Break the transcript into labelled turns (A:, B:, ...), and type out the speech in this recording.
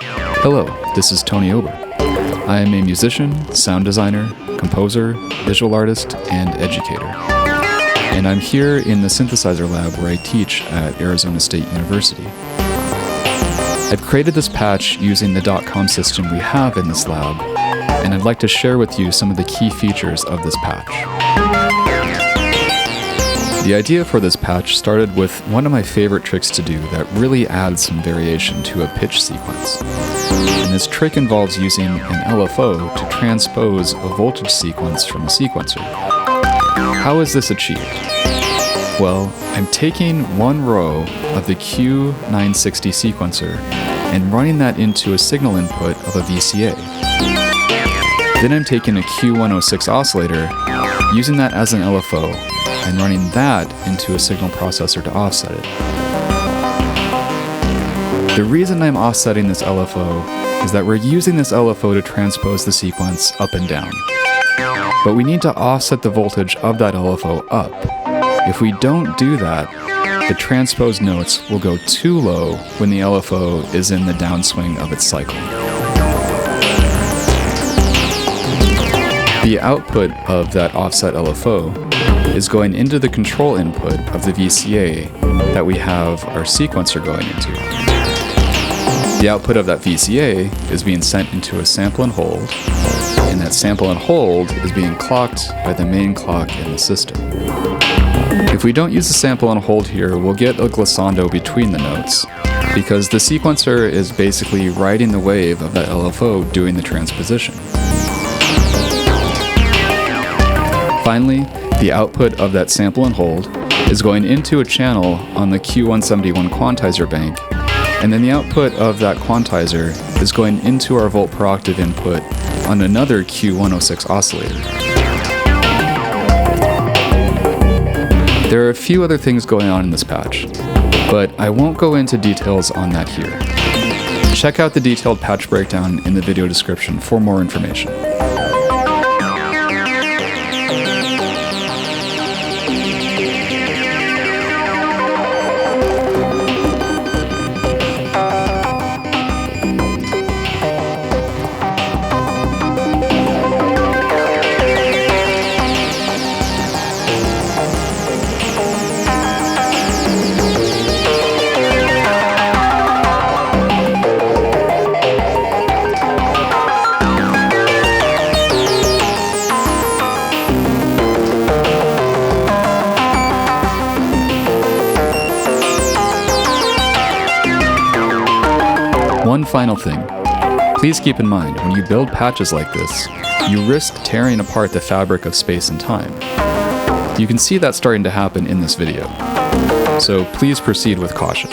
A: Hello, this is Tony Ober. I am a musician, sound designer, composer, visual artist, and educator. And I'm here in the synthesizer lab where I teach at Arizona State University. I've created this patch using the .com system we have in this lab, and I'd like to share with you some of the key features of this patch. The idea for this patch started with one of my favorite tricks to do that really adds some variation to a pitch sequence. And this trick involves using an LFO to transpose a voltage sequence from a sequencer. How is this achieved? Well, I'm taking one row of the Q960 sequencer and running that into a signal input of a VCA. Then I'm taking a Q106 oscillator, using that as an LFO, and running that into a signal processor to offset it. The reason I'm offsetting this LFO is that we're using this LFO to transpose the sequence up and down. But we need to offset the voltage of that LFO up. If we don't do that, the transposed notes will go too low when the LFO is in the downswing of its cycle. The output of that offset LFO is going into the control input of the VCA that we have our sequencer going into. The output of that VCA is being sent into a sample and hold, and that sample and hold is being clocked by the main clock in the system. If we don't use the sample and hold here, we'll get a glissando between the notes, because the sequencer is basically riding the wave of that LFO doing the transposition. Finally, the output of that sample and hold is going into a channel on the Q171 quantizer bank, and then the output of that quantizer is going into our volt per octave input on another Q106 oscillator. There are a few other things going on in this patch, but I won't go into details on that here. Check out the detailed patch breakdown in the video description for more information. One final thing. Please keep in mind, when you build patches like this, you risk tearing apart the fabric of space and time. You can see that starting to happen in this video, so please proceed with caution.